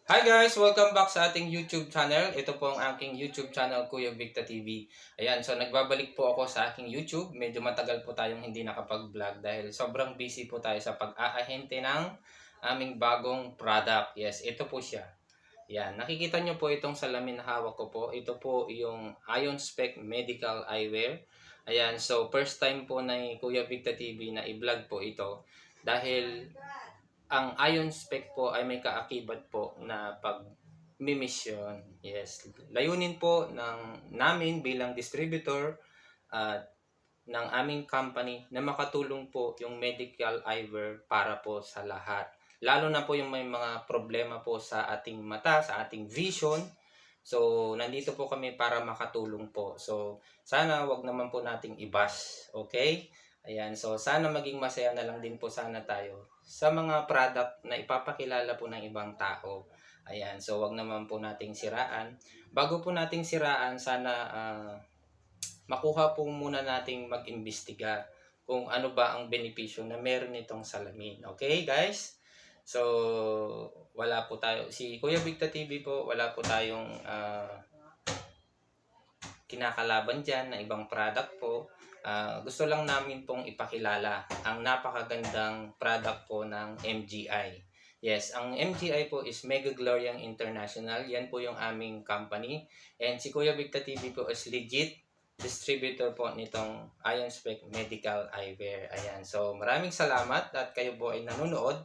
Hi guys! Welcome back sa ating YouTube channel. Ito po ang aking YouTube channel, Kuya Victa TV. Ayan, so nagbabalik po ako sa aking YouTube. Medyo matagal po tayong hindi nakapag-vlog dahil sobrang busy po tayo sa pag-aahente ng aming bagong product. Yes, ito po siya. Yan, nakikita nyo po itong salamin na hawak ko po. Ito po yung Ion Spec Medical Eyewear. Ayan, so first time po na Kuya Victa TV na i-vlog po ito. Dahil ang Ion Spec po ay may kaakibat po na pag-mission. Yes. Layunin po namin bilang distributor at ng aming company na makatulong po yung medical eyewear para po sa lahat. Lalo na po yung may mga problema po sa ating mata, sa ating vision. So, nandito po kami para makatulong po. So, sana wag naman po nating i-bash. Okay? Ayan. So, sana maging masaya na lang din po sana tayo sa mga product na ipapakilala po ng ibang tao. Ayan. So, wag naman po nating siraan. Bago po nating siraan, sana makuha po muna nating mag-imbestiga kung ano ba ang benepisyo na meron nitong salamin. Okay, guys? So, wala po tayo. Si Kuya Victa TV po, wala po tayong kinakalaban dyan na ibang product po. Gusto lang namin pong ipakilala ang napakagandang product po ng MGI. Yes, ang MGI po is Mega Gloriang International. Yan po yung aming company. And si Kuya Victa TV po is legit distributor po nitong Ion Spec Medical Eyewear. Ayan. So, maraming salamat at kayo po ay nanonood.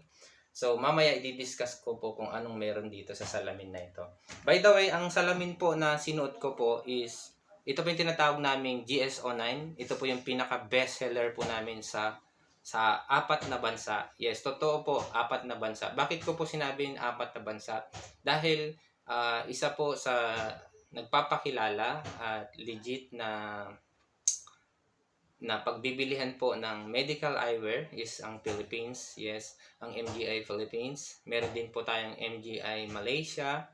So, mamaya i-discuss ko po kung anong meron dito sa salamin na ito. By the way, ang salamin po na sinuot ko po is, ito po yung tinatawag naming GSO9. Ito po yung pinaka-best seller po namin sa apat na bansa. Yes, totoo po, apat na bansa. Bakit ko po sinabing apat na bansa? Dahil isa po sa nagpapakilala at legit na pagbibilihan po ng medical eyewear is ang Philippines. Yes, ang MGI Philippines. Meron din po tayong MGI Malaysia,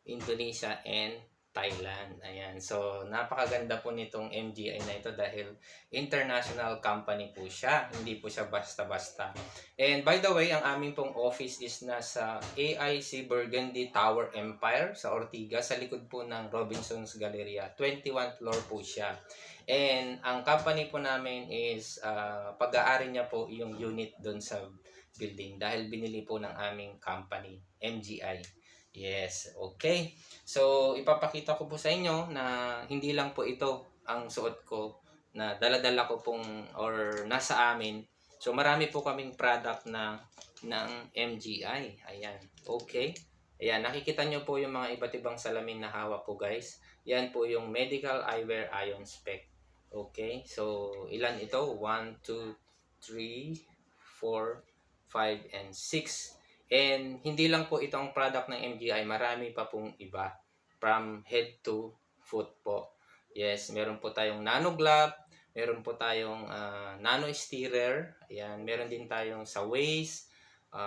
Indonesia, and Thailand. Ayan. So, napakaganda po nitong MGI na ito dahil international company po siya. Hindi po siya basta-basta. And by the way, ang aming pong office is nasa AIC Burgundy Tower Empire sa Ortigas, sa likod po ng Robinson's Galleria. 21st floor po siya. And ang company po namin is pag-aari niya po yung unit doon sa building dahil binili po ng aming company, MGI. Yes, okay. So, ipapakita ko po sa inyo na hindi lang po ito ang suot ko na dala-dala ko pong or nasa amin. So, marami po kaming product ng MGI. Ayan, okay. Ayan, nakikita nyo po yung mga iba't ibang salamin na hawak ko, guys. Yan po yung Medical Eyewear Ion Spec. Okay, so ilan ito? 1, 2, 3, 4, 5, and 6. And hindi lang po itong product ng MGI, marami pa pong iba from head to foot po. Yes, meron po tayong nano glove, meron po tayong nano steerer, ayan, meron din tayong sa waist,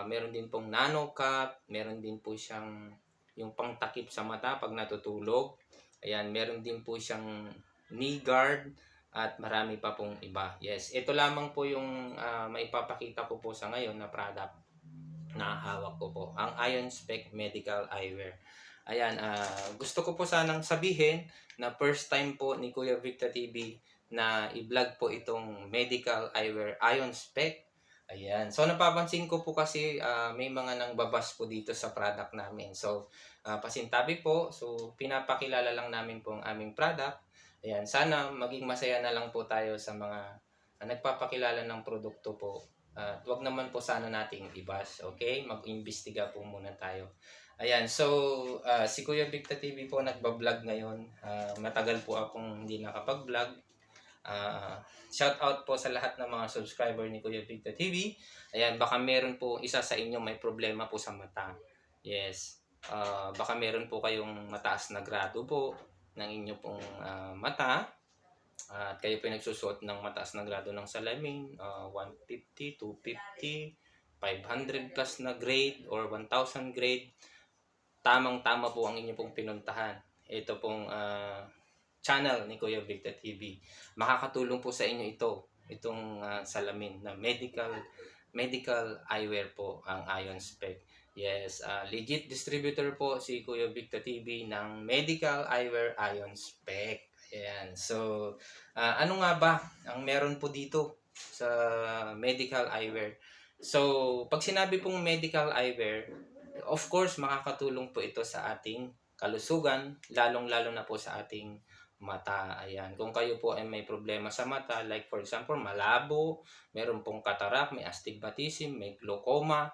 meron din pong nano cap, meron din po siyang yung pangtakip sa mata pag natutulog. Ayan, meron din po siyang knee guard at marami pa pong iba. Yes, ito lamang po yung maipapakita ko po sa ngayon na product na hawak ko po, ang Ion Spec Medical Eyewear. Ayan, gusto ko po sanang sabihin na first time po ni Kuya Victa TV na i-vlog po itong Medical Eyewear Ion Spec. Ayan, so napapansin ko po kasi may mga nangbabas po dito sa product namin. So, pasintabi po. So, pinapakilala lang namin po ang aming product. Ayan, sana maging masaya na lang po tayo sa mga nagpapakilala ng produkto po. Wag naman po sana nating ibas, okay? Mag-imbestiga po muna tayo. Ayan, so si Kuya Victa TV po nagba-vlog ngayon. Matagal po akong hindi nakapag-vlog. Shout out po sa lahat ng mga subscriber ni Kuya Victa TV. Ayan, baka meron po isa sa inyo may problema po sa mata. Yes. Baka meron po kayong mataas na grado po ng inyo pong mata. At kayo po nagsusuot ng mataas na grado ng salamin, 150, 250, 500 plus na grade or 1,000 grade. Tamang-tama po ang inyo pong pinuntahan. Ito pong channel ni Kuya Victa TV. Makakatulong po sa inyo itong salamin na medical eyewear po ang Ion Spec. Yes, legit distributor po si Kuya Victor TV ng Medical Eyewear Ion Spec. Ayan. So, ano nga ba ang meron po dito sa medical eyewear? So, pag sinabi pong medical eyewear, of course, makakatulong po ito sa ating kalusugan, lalong-lalo na po sa ating mata. Ayan. Kung kayo po ay may problema sa mata, like for example, malabo, meron pong cataract, may astigmatism, may glaucoma,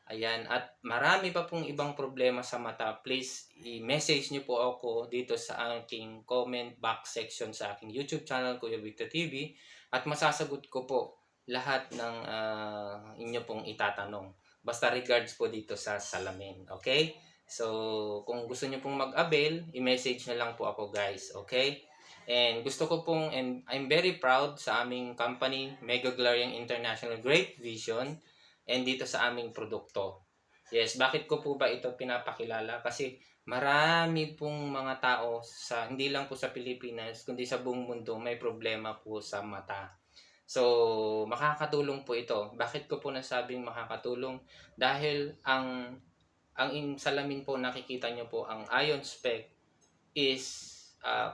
ayan, at marami pa pong ibang problema sa mata, please i-message nyo po ako dito sa aking comment box section sa aking YouTube channel, Kuya Victor TV, at masasagot ko po lahat ng inyo pong itatanong. Basta regards po dito sa salamin, okay? So, kung gusto nyo pong mag-avail, i-message na lang po ako guys, okay? And gusto ko pong, and I'm very proud sa aming company, Mega Glorian International Great Vision, and dito sa aming produkto. Yes, bakit ko po ba ito pinapakilala? Kasi marami pong mga tao sa hindi lang po sa Pilipinas kundi sa buong mundo may problema po sa mata. So, makakatulong po ito. Bakit ko po nasabing makakatulong? Dahil ang salamin po nakikita nyo po ang ion spec is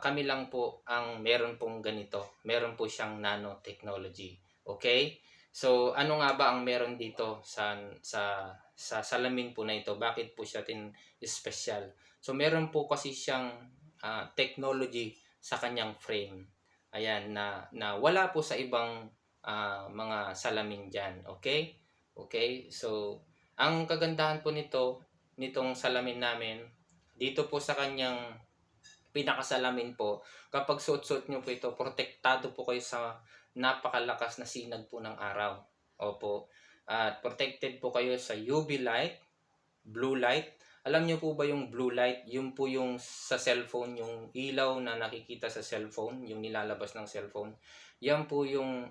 kami lang po ang meron pong ganito. Meron po siyang nanotechnology. Okay? So, ano nga ba ang meron dito sa salamin po na ito? Bakit po siya special? So, meron po kasi siyang technology sa kanyang frame. Ayan, na wala po sa ibang mga salamin dyan. Okay? Okay? So, ang kagandahan po nitong salamin namin, dito po sa kanyang pinakasalamin po, kapag suot-suot nyo po ito, protektado po kayo sa napakalakas na sinag po ng araw. Opo. At protected po kayo sa UV light, blue light. Alam nyo po ba yung blue light? Yung po yung sa cellphone, yung ilaw na nakikita sa cellphone, yung nilalabas ng cellphone. Yan po yung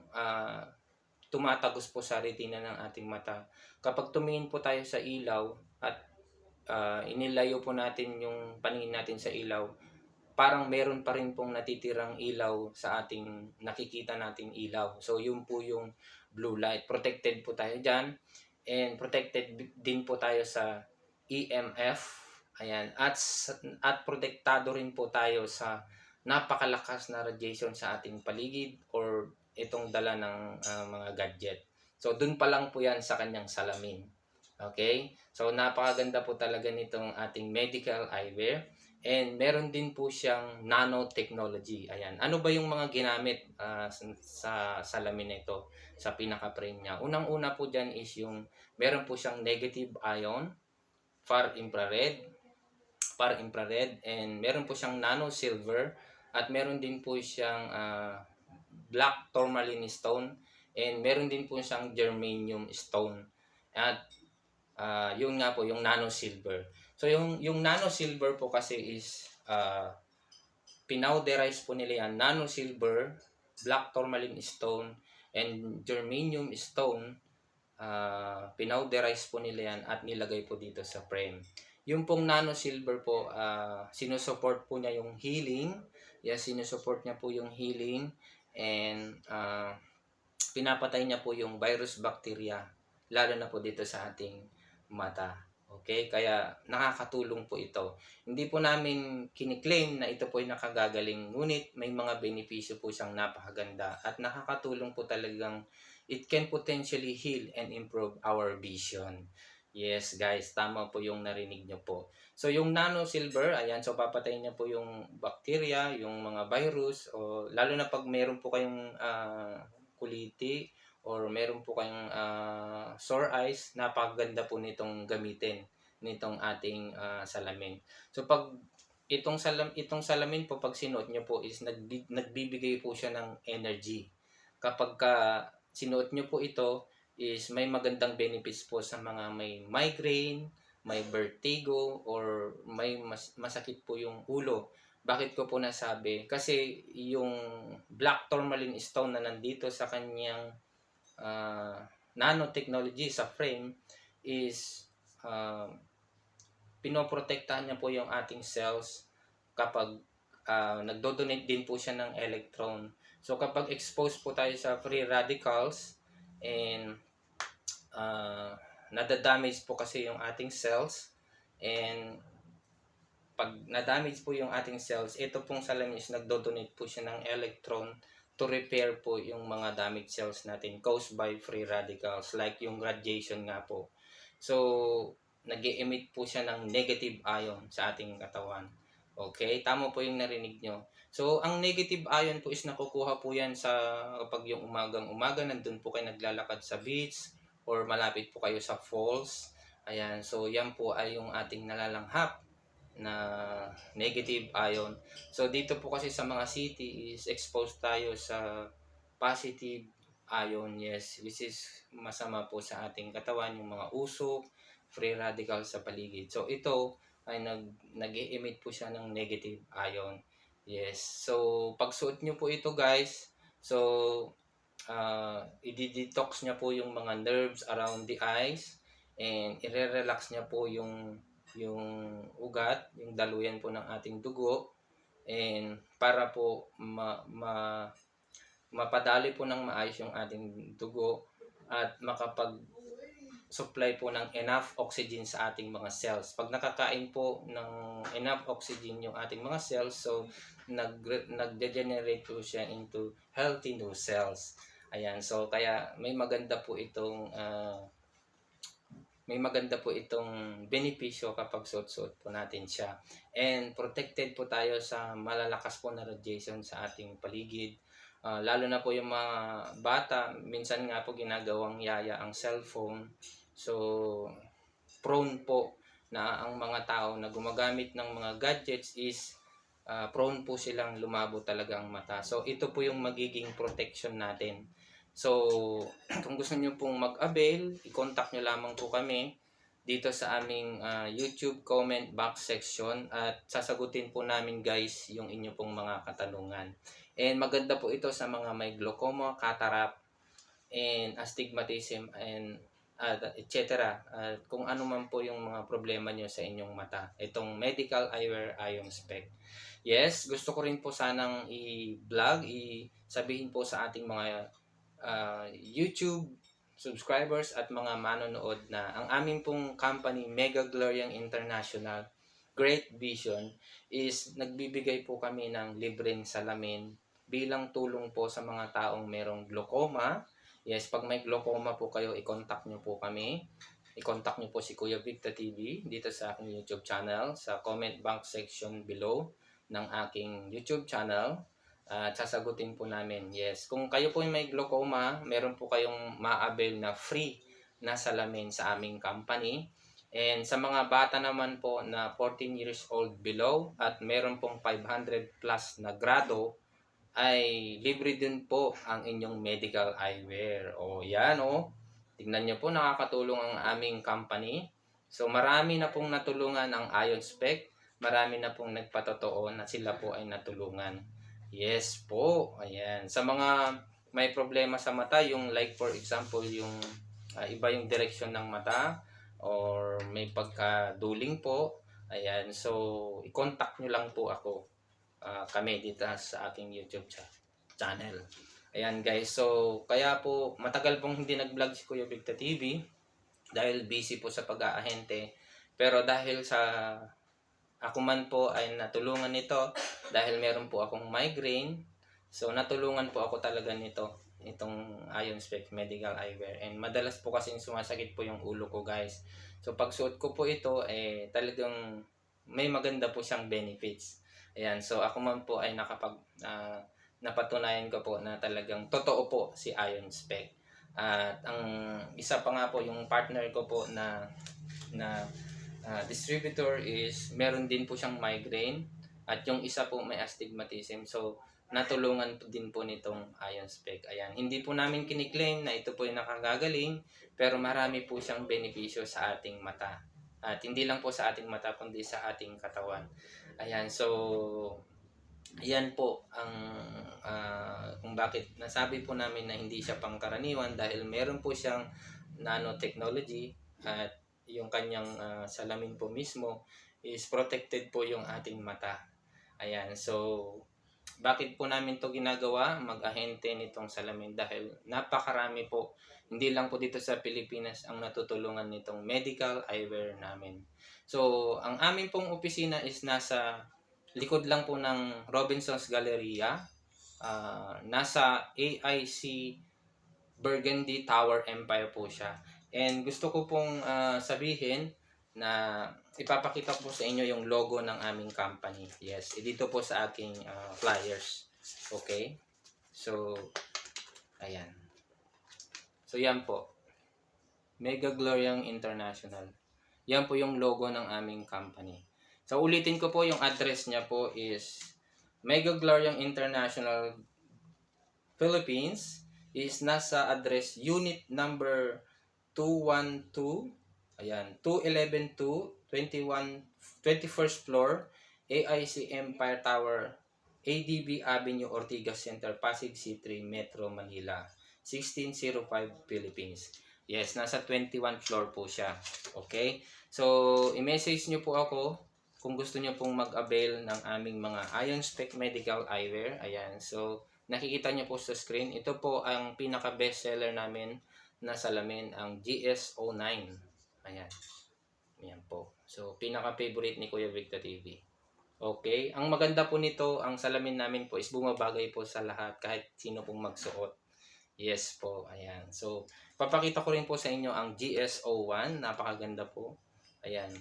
tumatagos po sa retina ng ating mata. Kapag tumingin po tayo sa ilaw at inilayo po natin yung paningin natin sa ilaw, parang meron pa rin pong natitirang ilaw sa ating nakikita nating ilaw. So, yun po yung blue light. Protected po tayo dyan. And protected din po tayo sa EMF. Ayan. At protektado rin po tayo sa napakalakas na radiation sa ating paligid or itong dala ng mga gadget. So, dun pa lang po yan sa kanyang salamin. Okay? So, napakaganda po talaga nitong ating medical eyewear. And meron din po siyang nanotechnology. Ayan. Ano ba yung mga ginamit sa salamin na ito, sa pinaka-frame niya? Unang-una po dyan is yung meron po siyang negative ion, far infrared, and meron po siyang nano silver, at meron din po siyang black tourmaline stone, and meron din po siyang germanium stone. At yun nga po, yung nano silver. So, yung nano silver po kasi is pinowderize po nila yan. Nano silver, black tourmaline stone, and germanium stone, pinowderize po nila yan at nilagay po dito sa frame. Yung pong nano silver po, sinusupport po niya yung healing. Yes, sinusupport niya po yung healing, and pinapatay niya po yung virus, bacteria, lalo na po dito sa ating mata. Okay? Kaya nakakatulong po ito. Hindi po namin kiniklaim na ito po ay nakagagaling, ngunit may mga benepisyo po siyang napakaganda at nakakatulong po talagang it can potentially heal and improve our vision. Yes, guys, tama po yung narinig nyo po. So, yung nano silver, ayan, so papatayin niya po yung bacteria, yung mga virus, o lalo na pag meron po kayong kuliti, or meron po kayong sore eyes, napakaganda po nitong gamitin nitong ating salamin. So pag itong salamin po, pag sinuot nyo po is nagbibigay po siya ng energy. Kapag sinuot nyo po ito is may magandang benefits po sa mga may migraine, may vertigo, or may masakit po yung ulo. Bakit ko po nasabi? Kasi yung black tourmaline stone na nandito sa kanyang nanotechnology sa frame is pinoprotektahan niya po yung ating cells kapag nagdo-donate din po siya ng electron. So kapag exposed po tayo sa free radicals and nadadamage po kasi yung ating cells, and pag na-damage po yung ating cells, ito pong salamin is nagdo-donate po siya ng electron to repair po yung mga damaged cells natin caused by free radicals like yung radiation nga po. So, nag-emit po siya ng negative ion sa ating katawan. Okay, tama po yung narinig nyo. So, ang negative ion po is nakukuha po yan sa kapag yung umagang-umaga, nandun po kayo naglalakad sa beach or malapit po kayo sa falls. Ayan, so yan po ay yung ating nalalanghap na negative ion. So dito po kasi sa mga city is exposed tayo sa positive ion, yes, which is masama po sa ating katawan, yung mga usok, free radical sa paligid. So ito ay nag-emit po siya ng negative ion. Yes. So pagsuot nyo po ito guys, so i-detox niya po yung mga nerves around the eyes, and i-relax niya po yung ugat, yung daluyan po ng ating dugo, and para po mapadali po ng maayos yung ating dugo at makapag-supply po ng enough oxygen sa ating mga cells. Pag nakakain po ng enough oxygen yung ating mga cells, so nag-degenerate po siya into healthy new cells. Ayan, so kaya may maganda po itong benepisyo kapag suot-suot po natin siya. And protected po tayo sa malalakas po na radiation sa ating paligid. Lalo na po yung mga bata, minsan nga po ginagawang yaya ang cellphone. So, prone po na ang mga tao na gumagamit ng mga gadgets is prone po silang lumabo talaga ang mata. So, ito po yung magiging protection natin. So, kung gusto niyo pong mag-avail, i-contact nyo lamang po kami dito sa aming YouTube comment box section at sasagutin po namin guys yung inyo pong mga katanungan. And maganda po ito sa mga may glaucoma, cataract, and astigmatism, and etc. Kung ano man po yung mga problema nyo sa inyong mata. Itong medical eyewear ion spec. Yes, gusto ko rin po sanang i-vlog, sabihin po sa ating mga YouTube subscribers at mga manonood na ang aming pong company, Mega Gloriang International Great Vision, is nagbibigay po kami ng libreng salamin bilang tulong po sa mga taong merong glaucoma. Yes, pag may glaucoma po kayo, i-contact nyo po kami. I-contact nyo po si Kuya Victor TV dito sa aking YouTube channel, sa comment box section below ng aking YouTube channel. At sasagutin po namin. Yes, kung kayo po may glaucoma, meron po kayong ma-avail na free na salamin sa aming company. And sa mga bata naman po na 14 years old below at meron pong 500 plus na grado, ay libre din po ang inyong medical eyewear. O yan o, tignan nyo po, nakakatulong ang aming company. So marami na pong natulungan ang Ion Spec, marami na pong nagpatotoo na sila po ay natulungan. Yes po, ayan. Sa mga may problema sa mata, yung like for example, yung iba yung direksyon ng mata or may pagkaduling po, ayan. So, i-contact nyo lang po ako, kami dito sa aking YouTube channel. Ayan guys, so kaya po matagal pong hindi nag-vlog si Kuya Victor TV dahil busy po sa pag-aahente. Pero dahil sa ako man po ay natulungan nito dahil meron po akong migraine. So natulungan po ako talaga nito, itong Ion Spec Medical Eyewear. And madalas po kasi sumasakit po yung ulo ko guys. So pag suot ko po ito, talagang may maganda po siyang benefits. Ayan, so ako man po ay napatunayan ko po na talagang totoo po si Ion Spec. At ang isa pa nga po, yung partner ko po na distributor is meron din po siyang migraine at yung isa po may astigmatism. So natulungan po din po nitong Ion Spec. Ayan, hindi po namin kiniklaim na ito po yung nakagagaling, pero marami po siyang benepisyo sa ating mata. At hindi lang po sa ating mata kundi sa ating katawan. Ayan, so ayan po ang kung bakit nasabi po namin na hindi siya pangkaraniwan, dahil meron po siyang nanotechnology at yung kanyang salamin po mismo is protected po yung ating mata. Ayan, so bakit po namin to ginagawa, mag-ahente nitong salamin? Dahil napakarami po Hindi lang po dito sa Pilipinas ang natutulungan nitong medical eyewear namin. So, ang amin pong opisina is nasa likod lang po ng Robinson's Galleria. Nasa AIC Burgundy Tower Empire po siya. And gusto ko pong sabihin na ipapakita ko sa inyo yung logo ng aming company. Yes, dito po sa aking flyers. Okay? So, ayan. So, yan po. Mega Gloriang International. Yan po yung logo ng aming company. So, ulitin ko po yung address niya po is Mega Gloriang International Philippines is nasa address unit number 212, ayan, 21st floor, AIC Empire Tower, ADB Avenue, Ortigas Center, Pasig C3, Metro Manila, 1605 Philippines. Yes, nasa 21 floor po siya. Okay? So, i-message nyo po ako kung gusto nyo pong mag-avail ng aming mga Ion Spec Medical Eyewear. Ayan. So, nakikita nyo po sa screen. Ito po ang pinaka-best seller namin na salamin, ang GS09. Ayan. Ayan po. So, pinaka-favorite ni Kuya Victor TV. Okay? Ang maganda po nito, ang salamin namin po is bumabagay po sa lahat kahit sino pong magsuot. Yes po, ayan. So, papakita ko rin po sa inyo ang GS01. Napakaganda po. Ayan.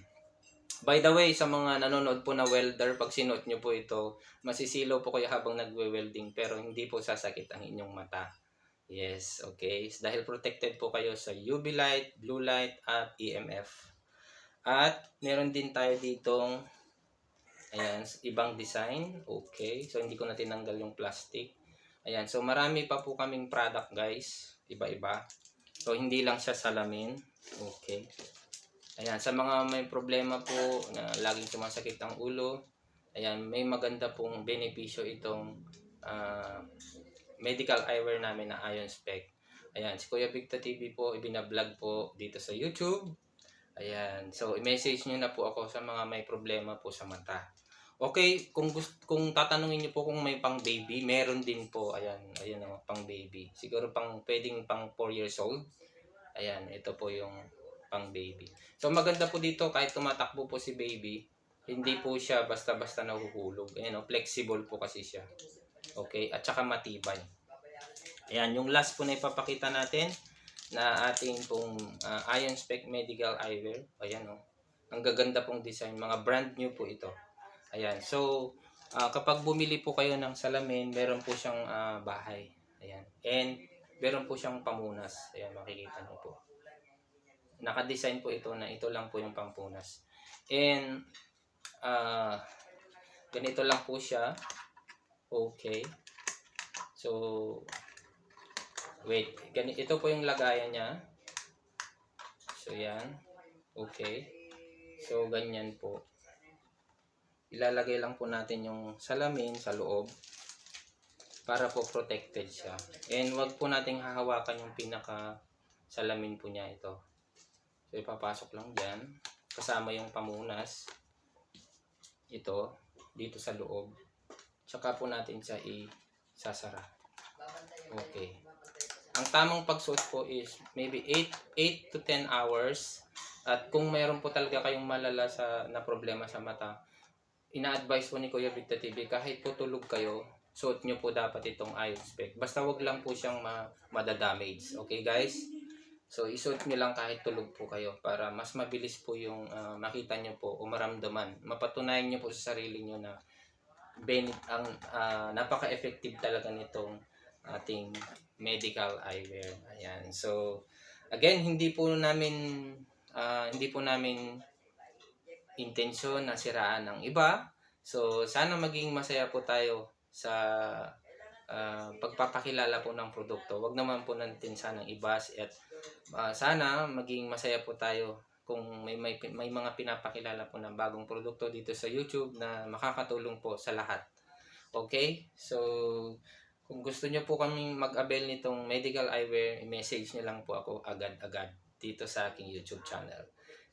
By the way, sa mga nanonood po na welder, pag sinuot nyo po ito, masisilaw po kayo habang nagwe-welding pero hindi po sasakit ang inyong mata. Yes, okay. Dahil protected po kayo sa UV light, blue light, at EMF. At meron din tayo ditong ayan, ibang design. Okay. So, hindi ko na tinanggal yung plastic. Ayan, so marami pa po kaming product guys, iba-iba. So hindi lang siya salamin. Okay. Ayan, sa mga may problema po na laging sumasakit ang ulo, ayan, may maganda pong benepisyo itong medical eyewear namin na Ion Spec. Ayan, si Kuya Victor TV po, ibinablog po dito sa YouTube. Ayan, so i-message nyo na po ako sa mga may problema po sa mata. Okay, kung tatanungin niyo po kung may pang baby, meron din po. Ayan, ayan oh, pang baby. Siguro pwedeng pang 4 years old. Ayan, ito po yung pang baby. So maganda po dito kahit tumatakbo po si baby, hindi po siya basta-basta nahuhulog. Ayan oh, flexible po kasi siya. Okay, at saka matibay. Ayan, yung last po na ipapakita natin na ating pong Ion Spec Medical Eyewear. Ayan oh. Ang gaganda pong design, mga brand new po ito. Ayan. So, kapag bumili po kayo ng salamin, meron po siyang bahay. Ayan. And, meron po siyang pamunas. Ayan, makikita niyo po. Naka-design po ito na ito lang po yung pampunas. And, ganito lang po siya. Okay. So, wait. Ito po yung lagayan niya. So, yan. Okay. So, ganyan po. Ilalagay lang po natin yung salamin sa loob para po protected siya. And wag po nating hahawakan yung pinaka salamin po niya ito. So ipapasok lang dyan. Kasama yung pamunas. Ito. Dito sa loob. Tsaka po natin siya isasara. Okay. Ang tamang pagsuot po is maybe 8 to 10 hours. At kung mayroon po talaga kayong malala na problema sa mata, ina-advise po ni Kuya Victor TV, kahit po tulog kayo, suot nyo po dapat itong Ion Spec. Basta wag lang po siyang madadamage. Okay guys? So isuot nyo lang kahit tulog po kayo para mas mabilis po yung makita nyo po o maramdaman. Mapatunayan nyo po sa sarili nyo na napaka-effective talaga nitong ating medical eyewear. Ayan. So again, hindi po namin intensyon na siraan ng iba. So, sana maging masaya po tayo sa pagpapakilala po ng produkto. Wag naman po natin sanang ibas at sana maging masaya po tayo kung may mga pinapakilala po na bagong produkto dito sa YouTube na makakatulong po sa lahat. Okay? So, kung gusto nyo po kaming mag-avail nitong medical eyewear, i-message nyo lang po ako agad-agad dito sa aking YouTube channel.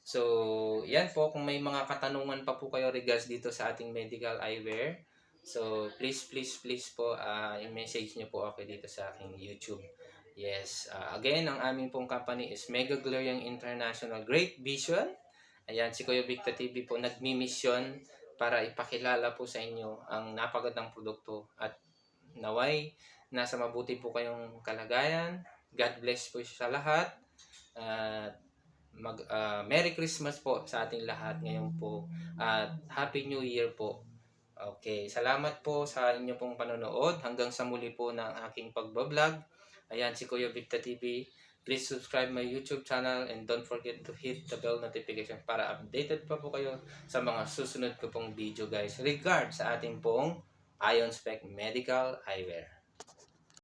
So, yan po. Kung may mga katanungan pa po kayo regards dito sa ating medical eyewear, so please po, i-message nyo po ako dito sa aking YouTube Yes, again, ang aming pong company is Mega Gloriang International Great Vision. Ayan, si Kuya Victor TV po nagmi-mission para ipakilala po sa inyo ang napagandang produkto at naway nasa mabuti po kayong kalagayan. God bless po sa lahat. At Merry Christmas po sa ating lahat ngayon po. At Happy New Year po. Okay, salamat po sa inyo pong panonood. Hanggang sa muli po ng aking pagbablog. Ayan, si Kuya Victor TV. Please subscribe my YouTube channel and don't forget to hit the bell notification para updated pa po kayo sa mga susunod ko pong video guys. Regard sa ating pong Ion Spec Medical Eyewear.